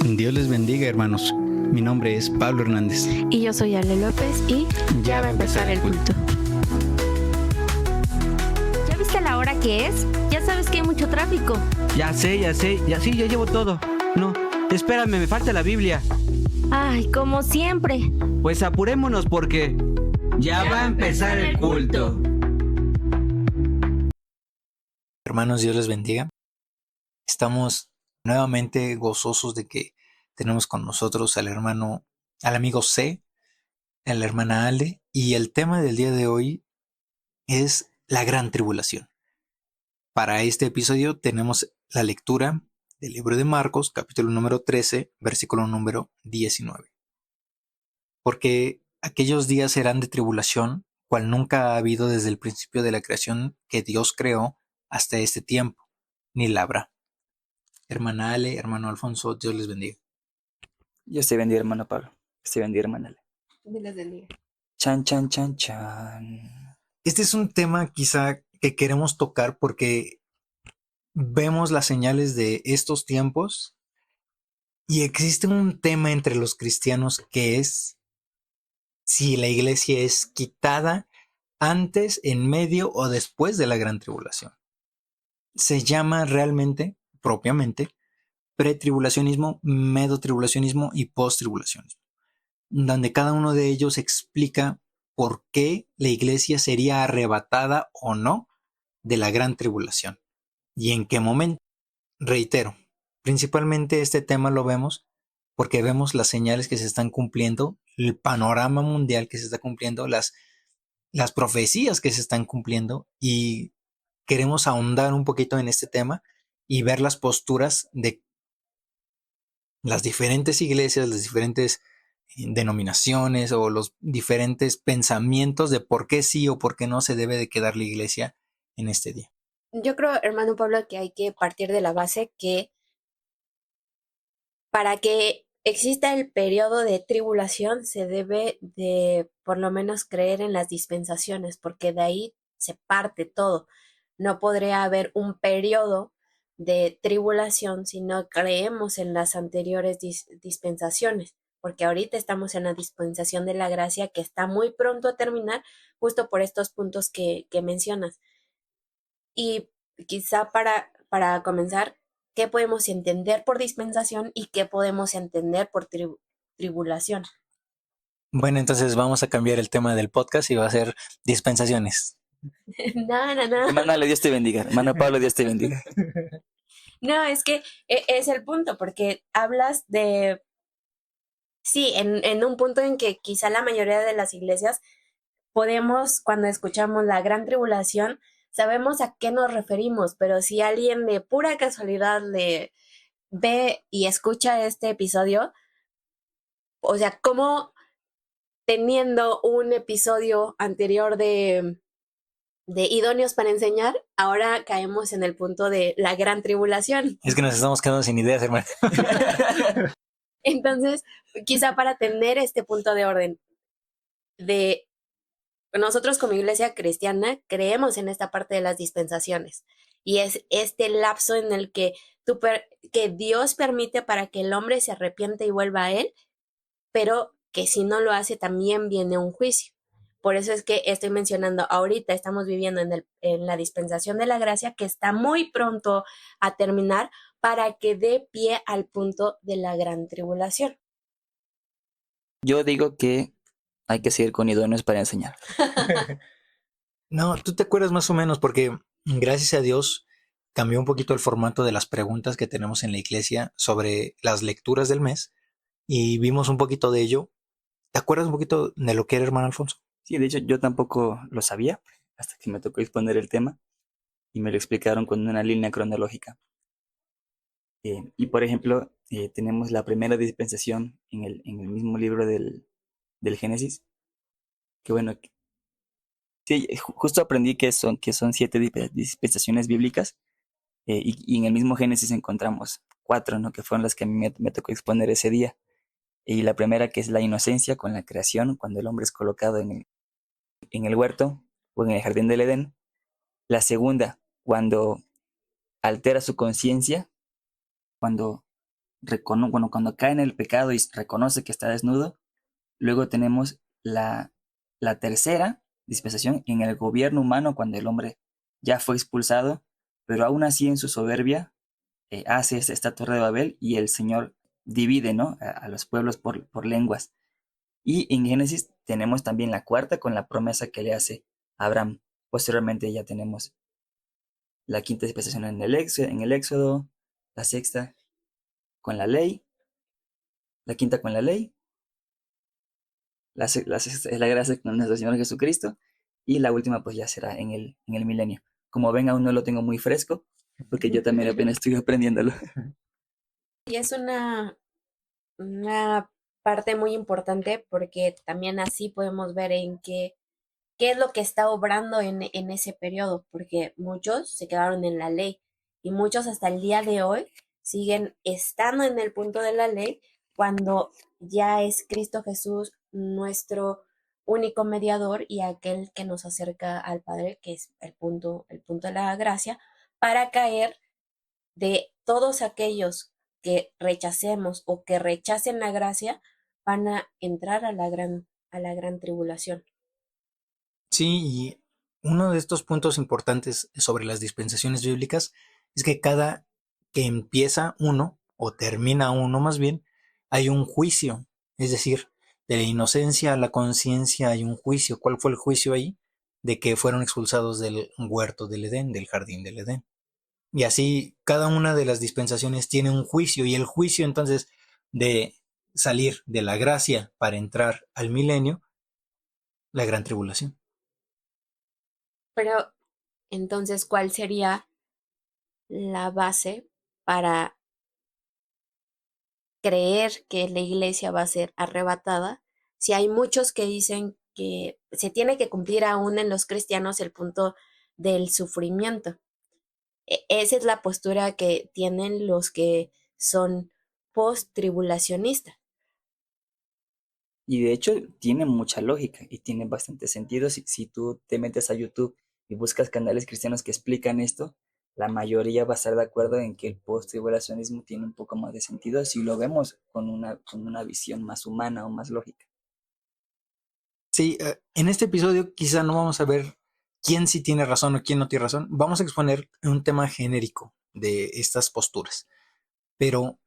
Dios les bendiga, hermanos. Mi nombre es Pablo Hernández. Y yo soy Ale López y ya va a empezar el culto. ¿Ya viste la hora que es? Ya sabes que hay mucho tráfico. Ya sé, ya llevo todo. No, espérame, me falta la Biblia. Ay, como siempre. Pues apurémonos porque ya va a empezar el culto. Hermanos, Dios les bendiga. Estamos nuevamente gozosos de que tenemos con nosotros al amigo C, a la hermana Ale, y el tema del día de hoy es la gran tribulación. Para este episodio tenemos la lectura del libro de Marcos, capítulo número 13, versículo número 19. Porque aquellos días serán de tribulación, cual nunca ha habido desde el principio de la creación que Dios creó hasta este tiempo, ni la habrá. Hermana Ale, hermano Alfonso, Dios les bendiga. Dios te bendiga, hermano Pablo. Dios te bendiga, hermana Ale. Dios les bendiga. Chan, chan, chan, chan. Este es un tema quizá que queremos tocar porque vemos las señales de estos tiempos y existe un tema entre los cristianos que es si la iglesia es quitada antes, en medio o después de la gran tribulación. Se llama realmente, propiamente, pretribulacionismo, medotribulacionismo y posttribulacionismo, donde cada uno de ellos explica por qué la iglesia sería arrebatada o no de la gran tribulación y en qué momento. Reitero, principalmente este tema lo vemos porque vemos las señales que se están cumpliendo, el panorama mundial que se está cumpliendo, las profecías que se están cumpliendo, y queremos ahondar un poquito en este tema y ver las posturas de las diferentes iglesias, las diferentes denominaciones o los diferentes pensamientos de por qué sí o por qué no se debe de quedar la iglesia en este día. Yo creo, hermano Pablo, que hay que partir de la base que para que exista el periodo de tribulación se debe de por lo menos creer en las dispensaciones, porque de ahí se parte todo. No podría haber un periodo de tribulación si no creemos en las anteriores dispensaciones, porque ahorita estamos en la dispensación de la gracia que está muy pronto a terminar, justo por estos puntos que mencionas. Y quizá para comenzar, ¿qué podemos entender por dispensación y qué podemos entender por tribulación? Bueno, entonces vamos a cambiar el tema del podcast y va a ser dispensaciones. No. Hermana Ale, Dios te bendiga. Hermano Pablo, Dios te bendiga. No, es que es el punto, porque hablas de, sí, en un punto en que quizá la mayoría de las iglesias podemos, cuando escuchamos la gran tribulación, sabemos a qué nos referimos, pero si alguien de pura casualidad le ve y escucha este episodio, o sea, ¿cómo teniendo un episodio anterior de idóneos para enseñar, ahora caemos en el punto de la gran tribulación? Es que nos estamos quedando sin ideas, hermano. Entonces, quizá para tener este punto de orden, de nosotros como iglesia cristiana creemos en esta parte de las dispensaciones, y es este lapso en el que que Dios permite para que el hombre se arrepiente y vuelva a él, pero que si no lo hace también viene un juicio. Por eso es que estoy mencionando, ahorita estamos viviendo en la dispensación de la gracia, que está muy pronto a terminar para que dé pie al punto de la gran tribulación. Yo digo que hay que seguir con idóneos para enseñar. No, tú te acuerdas más o menos porque gracias a Dios cambió un poquito el formato de las preguntas que tenemos en la iglesia sobre las lecturas del mes y vimos un poquito de ello. ¿Te acuerdas un poquito de lo que era, hermano Alfonso? Sí, de hecho yo tampoco lo sabía hasta que me tocó exponer el tema y me lo explicaron con una línea cronológica. Y por ejemplo, tenemos la primera dispensación en el mismo libro del Génesis, que bueno, sí, justo aprendí que son 7 dispensaciones bíblicas, y en el mismo Génesis encontramos 4, ¿no? Que fueron las que a mí me tocó exponer ese día. Y la primera, que es la inocencia con la creación, cuando el hombre es colocado en el huerto o en el jardín del Edén. La segunda, cuando altera su conciencia, cuando bueno, cuando cae en el pecado y reconoce que está desnudo. Luego tenemos la tercera dispensación en el gobierno humano, cuando el hombre ya fue expulsado, pero aún así en su soberbia hace esta torre de Babel y el Señor divide, ¿no?, a los pueblos por lenguas. Y en Génesis tenemos también la cuarta con la promesa que le hace a Abraham. Posteriormente ya tenemos la quinta dispensación en el Éxodo, la sexta con la ley, la quinta con la ley, la sexta es la gracia con nuestro Señor Jesucristo, y la última pues ya será en el milenio. Como ven, aún no lo tengo muy fresco, porque yo también apenas estoy aprendiéndolo. Y es una parte muy importante porque también así podemos ver en qué es lo que está obrando en ese periodo, porque muchos se quedaron en la ley y muchos hasta el día de hoy siguen estando en el punto de la ley cuando ya es Cristo Jesús nuestro único mediador y aquel que nos acerca al Padre, que es el punto de la gracia, para caer de todos aquellos que rechacemos o que rechacen la gracia, van a entrar a la gran tribulación. Sí, y uno de estos puntos importantes sobre las dispensaciones bíblicas es que cada que empieza uno, o termina uno más bien, hay un juicio. Es decir, de la inocencia a la conciencia hay un juicio. ¿Cuál fue el juicio ahí? De que fueron expulsados del huerto del Edén, del jardín del Edén. Y así cada una de las dispensaciones tiene un juicio, y el juicio entonces de salir de la gracia para entrar al milenio, la gran tribulación. Pero entonces, ¿cuál sería la base para creer que la iglesia va a ser arrebatada? Si hay muchos que dicen que se tiene que cumplir aún en los cristianos el punto del sufrimiento. Esa es la postura que tienen los que son post-tribulacionistas. Y de hecho tiene mucha lógica y tiene bastante sentido. Si tú te metes a YouTube y buscas canales cristianos que explican esto, la mayoría va a estar de acuerdo en que el post-tribulacionismo tiene un poco más de sentido si lo vemos con una visión más humana o más lógica. Sí, en este episodio quizá no vamos a ver quién sí tiene razón o quién no tiene razón. Vamos a exponer un tema genérico de estas posturas. Pero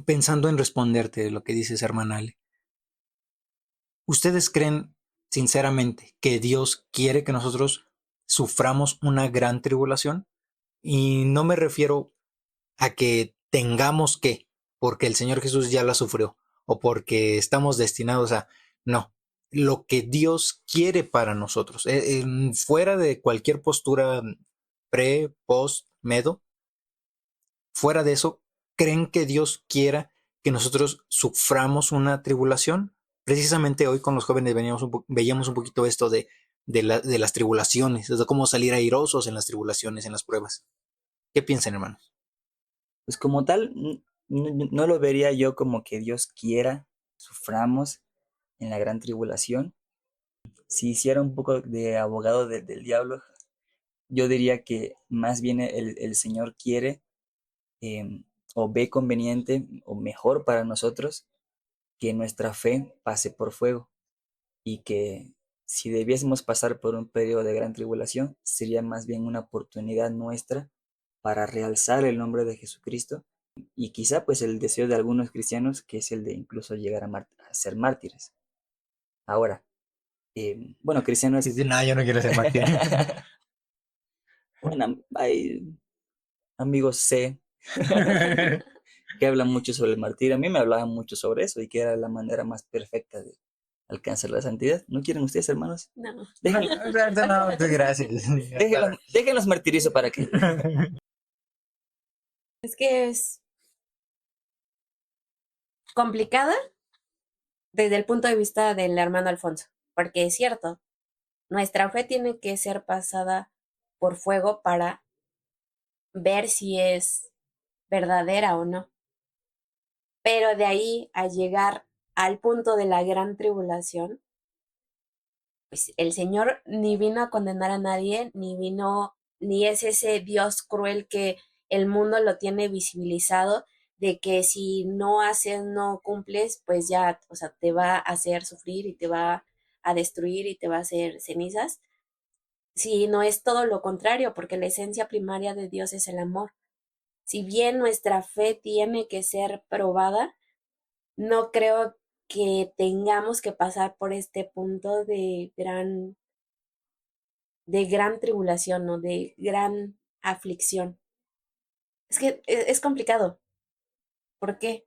pensando en responderte lo que dices, hermana Ale, ¿ustedes creen sinceramente que Dios quiere que nosotros suframos una gran tribulación? Y no me refiero a que tengamos que, porque el Señor Jesús ya la sufrió, o porque estamos destinados a, no, lo que Dios quiere para nosotros, fuera de cualquier postura pre, post, medo, fuera de eso, ¿creen que Dios quiera que nosotros suframos una tribulación? Precisamente hoy con los jóvenes veíamos un poquito esto de las tribulaciones, de cómo salir airosos en las tribulaciones, en las pruebas. ¿Qué piensan, hermanos? Pues como tal, no lo vería yo como que Dios quiera suframos en la gran tribulación. Si hiciera un poco de abogado del diablo, yo diría que más bien el Señor quiere em, o ve conveniente o mejor para nosotros que nuestra fe pase por fuego, y que si debiésemos pasar por un periodo de gran tribulación, sería más bien una oportunidad nuestra para realzar el nombre de Jesucristo, y quizá pues el deseo de algunos cristianos, que es el de incluso llegar a ser mártires. Ahora, bueno, cristianos... Dice, no, yo no quiero ser mártir. Bueno, hay amigos C que hablan mucho sobre el martirio. A mí me hablaban mucho sobre eso y que era la manera más perfecta de alcanzar la santidad. ¿No quieren ustedes, hermanos? No. No, gracias. Déjenlos martirizo para que... Es que es complicada desde el punto de vista del hermano Alfonso, porque es cierto, nuestra fe tiene que ser pasada por fuego para ver si es verdadera o no. Pero de ahí a llegar al punto de la gran tribulación, pues el Señor ni vino a condenar a nadie, ni es ese Dios cruel que el mundo lo tiene visibilizado, de que si no haces, no cumples, pues ya, o sea, te va a hacer sufrir y te va a destruir y te va a hacer cenizas. Si no es todo lo contrario, porque la esencia primaria de Dios es el amor. Si bien nuestra fe tiene que ser probada, no creo que tengamos que pasar por este punto de gran tribulación o de gran aflicción. Es que es complicado. ¿Por qué?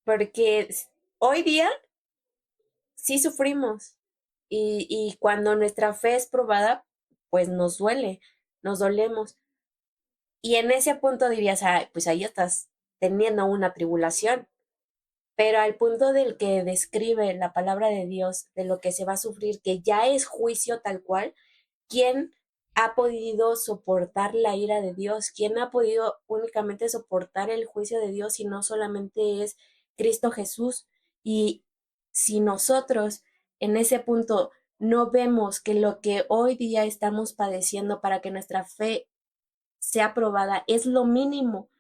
Porque hoy día sí sufrimos y cuando nuestra fe es probada, pues nos duele, nos dolemos. Y en ese punto dirías, "Ah, pues ahí estás teniendo una tribulación". Pero al punto del que describe la palabra de Dios, de lo que se va a sufrir, que ya es juicio tal cual, ¿quién ha podido soportar la ira de Dios? ¿Quién ha podido únicamente soportar el juicio de Dios si no solamente es Cristo Jesús? Y si nosotros en ese punto no vemos que lo que hoy día estamos padeciendo para que nuestra fe sea probada es lo mínimo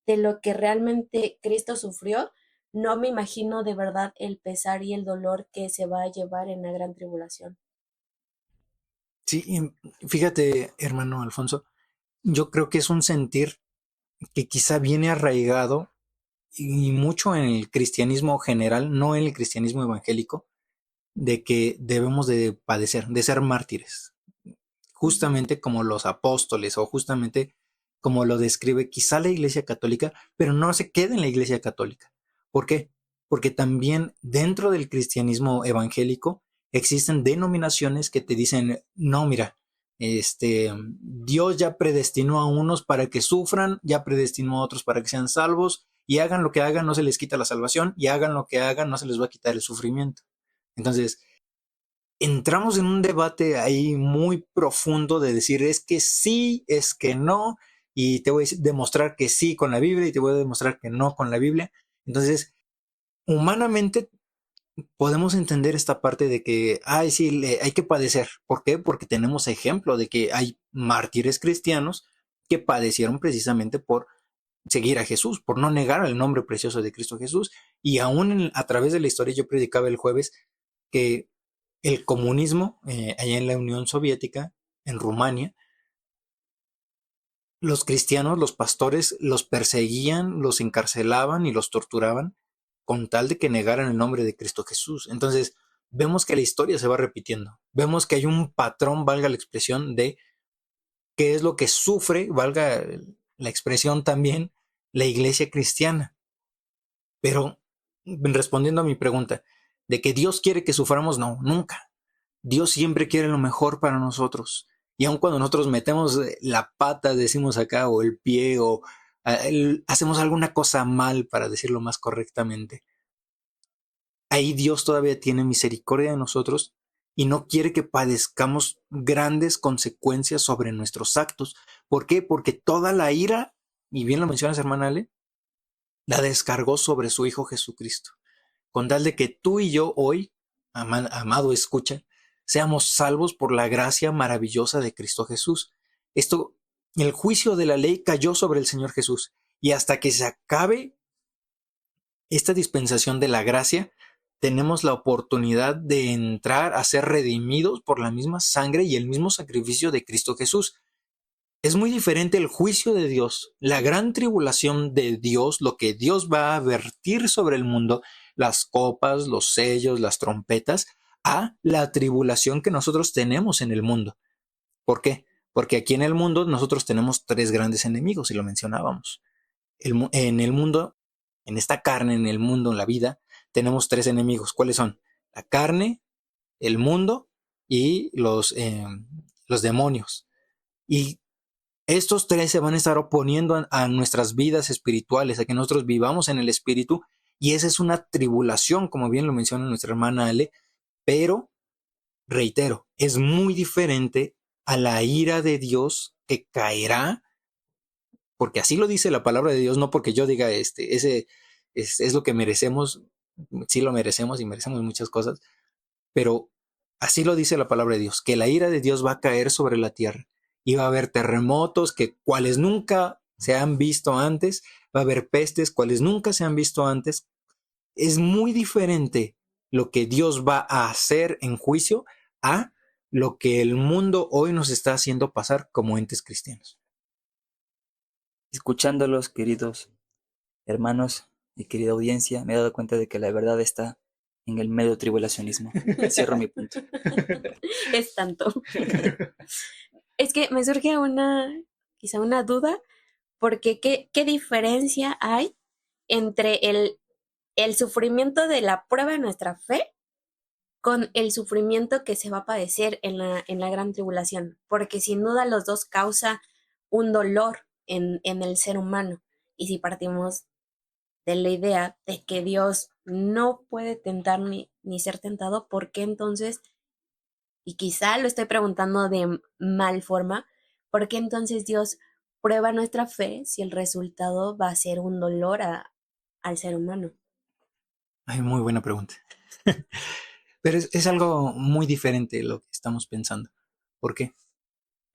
de lo que realmente Cristo sufrió, no me imagino de verdad el pesar y el dolor que se va a llevar en la gran tribulación. Sí, y fíjate, hermano Alfonso, yo creo que es un sentir que quizá viene arraigado y mucho en el cristianismo general, no en el cristianismo evangélico, de que debemos de padecer, de ser mártires, justamente como los apóstoles o justamente como lo describe quizá la Iglesia Católica, pero no se queda en la Iglesia Católica. ¿Por qué? Porque también dentro del cristianismo evangélico existen denominaciones que te dicen, no, mira, Dios ya predestinó a unos para que sufran, ya predestinó a otros para que sean salvos, y hagan lo que hagan, no se les quita la salvación, y hagan lo que hagan, no se les va a quitar el sufrimiento. Entonces, entramos en un debate ahí muy profundo de decir es que sí, es que no, y te voy a demostrar que sí con la Biblia y te voy a demostrar que no con la Biblia. Entonces, humanamente podemos entender esta parte de que, ay, sí, hay que padecer. ¿Por qué? Porque tenemos ejemplo de que hay mártires cristianos que padecieron precisamente por seguir a Jesús, por no negar el nombre precioso de Cristo Jesús. Y aún a través de la historia, yo predicaba el jueves que el comunismo, allá en la Unión Soviética, en Rumania, los cristianos, los pastores, los perseguían, los encarcelaban y los torturaban con tal de que negaran el nombre de Cristo Jesús. Entonces, vemos que la historia se va repitiendo. Vemos que hay un patrón, valga la expresión, de qué es lo que sufre, valga la expresión también, la iglesia cristiana. Pero respondiendo a mi pregunta, de que Dios quiere que suframos, no, nunca. Dios siempre quiere lo mejor para nosotros. Y aun cuando nosotros metemos la pata, decimos acá, o el pie, o hacemos alguna cosa mal, para decirlo más correctamente, ahí Dios todavía tiene misericordia de nosotros y no quiere que padezcamos grandes consecuencias sobre nuestros actos. ¿Por qué? Porque toda la ira, y bien lo mencionas, hermana Ale, la descargó sobre su Hijo Jesucristo, con tal de que tú y yo hoy, amado escucha, seamos salvos por la gracia maravillosa de Cristo Jesús. Esto, el juicio de la ley cayó sobre el Señor Jesús, y hasta que se acabe esta dispensación de la gracia, tenemos la oportunidad de entrar a ser redimidos por la misma sangre y el mismo sacrificio de Cristo Jesús. Es muy diferente el juicio de Dios, la gran tribulación de Dios, lo que Dios va a vertir sobre el mundo, las copas, los sellos, las trompetas, a la tribulación que nosotros tenemos en el mundo. ¿Por qué? Porque aquí en el mundo nosotros tenemos tres grandes enemigos, y lo mencionábamos. En el mundo, en esta carne, en el mundo, en la vida, tenemos tres enemigos. ¿Cuáles son? La carne, el mundo y los demonios. Y estos tres se van a estar oponiendo a nuestras vidas espirituales, a que nosotros vivamos en el espíritu, y esa es una tribulación, como bien lo menciona nuestra hermana Ale, pero, reitero, es muy diferente a la ira de Dios que caerá, porque así lo dice la palabra de Dios, no porque yo diga, ese es lo que merecemos, sí lo merecemos y merecemos muchas cosas, pero así lo dice la palabra de Dios, que la ira de Dios va a caer sobre la tierra y va a haber terremotos que cuales nunca se han visto antes, va a haber pestes, cuales nunca se han visto antes. Es muy diferente lo que Dios va a hacer en juicio a lo que el mundo hoy nos está haciendo pasar como entes cristianos. Escuchándolos, queridos hermanos y querida audiencia, me he dado cuenta de que la verdad está en el medio tribulacionismo. Cierro mi punto. Es tanto. Es que me surge quizá una duda, porque ¿qué diferencia hay entre el sufrimiento de la prueba de nuestra fe con el sufrimiento que se va a padecer en la gran tribulación? Porque sin duda los dos causa un dolor en el ser humano. Y si partimos de la idea de que Dios no puede tentar ni ser tentado, ¿por qué entonces, y quizá lo estoy preguntando de mal forma, por qué entonces Dios prueba nuestra fe si el resultado va a ser un dolor al ser humano? Ay, muy buena pregunta. Pero es algo muy diferente de lo que estamos pensando. ¿Por qué?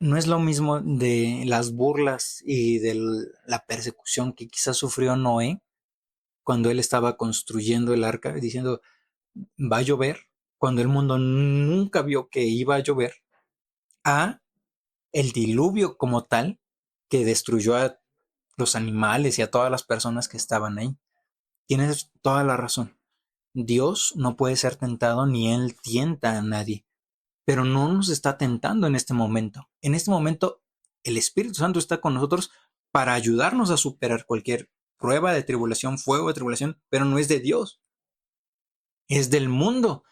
No es lo mismo de las burlas y de la persecución que quizás sufrió Noé cuando él estaba construyendo el arca, diciendo, va a llover, cuando el mundo nunca vio que iba a llover, a el diluvio como tal, que destruyó a los animales y a todas las personas que estaban ahí. Tienes toda la razón. Dios no puede ser tentado ni él tienta a nadie, pero no nos está tentando en este momento. En este momento, el Espíritu Santo está con nosotros para ayudarnos a superar cualquier prueba de tribulación, fuego de tribulación, pero no es de Dios, es del mundo.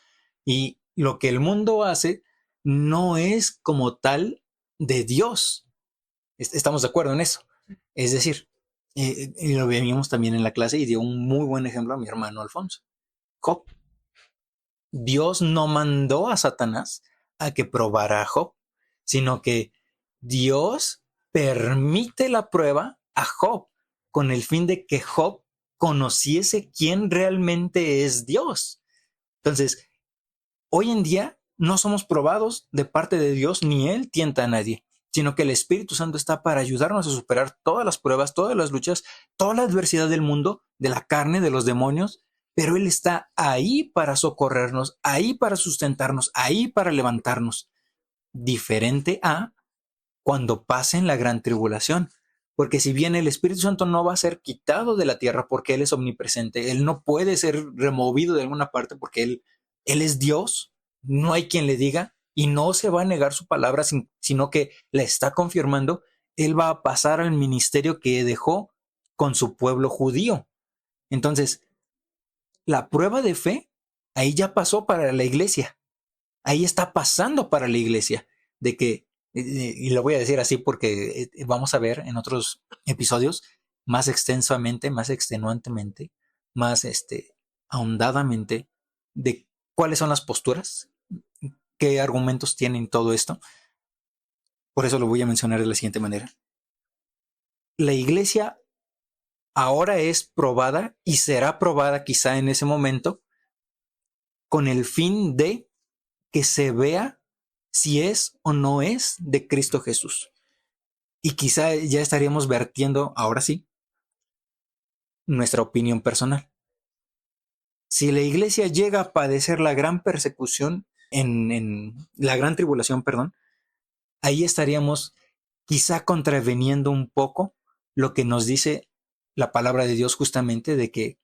Y lo que el mundo hace no es como tal de Dios. Estamos de acuerdo en eso. Es decir, y lo veíamos también en la clase y dio un muy buen ejemplo a mi hermano Alfonso. Job. Dios no mandó a Satanás a que probara a Job, sino que Dios permite la prueba a Job con el fin de que Job conociese quién realmente es Dios. Entonces, hoy en día no somos probados de parte de Dios, ni Él tienta a nadie, sino que el Espíritu Santo está para ayudarnos a superar todas las pruebas, todas las luchas, toda la adversidad del mundo, de la carne, de los demonios, pero Él está ahí para socorrernos, ahí para sustentarnos, ahí para levantarnos. Diferente a cuando pasen la gran tribulación. Porque si bien el Espíritu Santo no va a ser quitado de la tierra porque Él es omnipresente, Él no puede ser removido de alguna parte porque Él es Dios, no hay quien le diga y no se va a negar su palabra, sino que la está confirmando. Él va a pasar al ministerio que dejó con su pueblo judío. Entonces, la prueba de fe ahí ya pasó para la iglesia, ahí está pasando para la iglesia, de que, y lo voy a decir así porque vamos a ver en otros episodios más extensamente, más extenuantemente, más ahondadamente de cuáles son las posturas, qué argumentos tienen todo esto. Por eso lo voy a mencionar de la siguiente manera. La iglesia ahora es probada y será probada quizá en ese momento con el fin de que se vea si es o no es de Cristo Jesús. Y quizá ya estaríamos vertiendo, ahora sí, nuestra opinión personal. Si la iglesia llega a padecer la gran persecución, en la gran tribulación, perdón, ahí estaríamos quizá contraveniendo un poco lo que nos dice la palabra de Dios justamente de que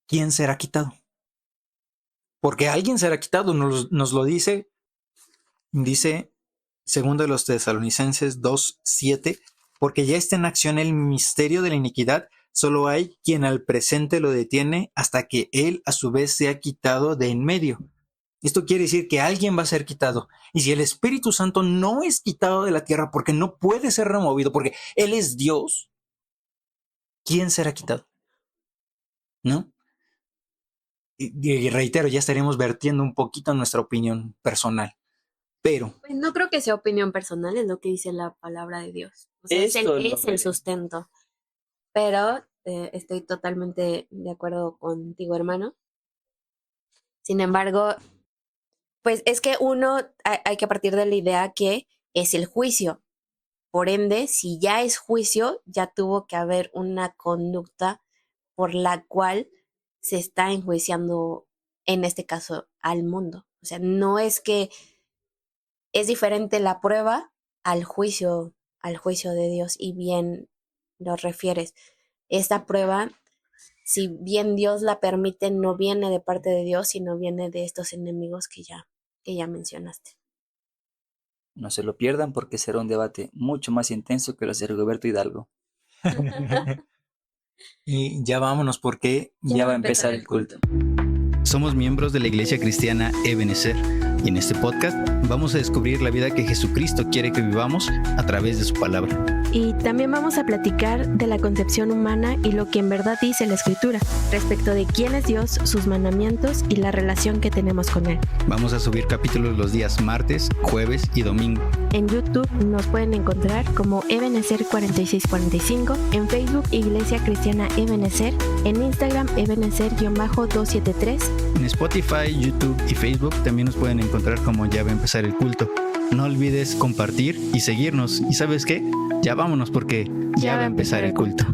¿quién será quitado? Porque alguien será quitado, nos lo dice segundo de los Tesalonicenses 2:7, porque ya está en acción el misterio de la iniquidad, solo hay quien al presente lo detiene hasta que él a su vez sea quitado de en medio. Esto quiere decir que alguien va a ser quitado. Y si el Espíritu Santo no es quitado de la tierra porque no puede ser removido, porque Él es Dios, ¿quién será quitado? ¿No? Y reitero, ya estaremos vertiendo un poquito nuestra opinión personal. Pero Pues no creo que sea opinión personal, es lo que dice la palabra de Dios. O sea, Esto lo es el veré. sustento. Pero estoy totalmente de acuerdo contigo, hermano. Sin embargo, pues es que hay que partir de la idea que es el juicio. Por ende, si ya es juicio, ya tuvo que haber una conducta por la cual se está enjuiciando, en este caso, al mundo. O sea, no es que es diferente la prueba al juicio de Dios, y bien lo refieres. Esta prueba, si bien Dios la permite, no viene de parte de Dios, sino viene de estos enemigos que ya mencionaste. No se lo pierdan porque será un debate mucho más intenso que los de Rigoberto Hidalgo. Y ya vámonos porque Ya va a empezar el culto. Somos miembros de la Iglesia Cristiana Ebenezer y en este podcast vamos a descubrir la vida que Jesucristo quiere que vivamos a través de su palabra. Y también vamos a platicar de la concepción humana y lo que en verdad dice la Escritura respecto de quién es Dios, sus mandamientos y la relación que tenemos con Él. Vamos a subir capítulos los días martes, jueves y domingo. En YouTube nos pueden encontrar como Ebenezer 4645, en Facebook Iglesia Cristiana Ebenezer, en Instagram Ebenezer-273. En Spotify, YouTube y Facebook también nos pueden encontrar como Ya va a empezar el culto. No olvides compartir y seguirnos. ¿Y sabes qué? Ya vámonos porque ya va a empezar el culto.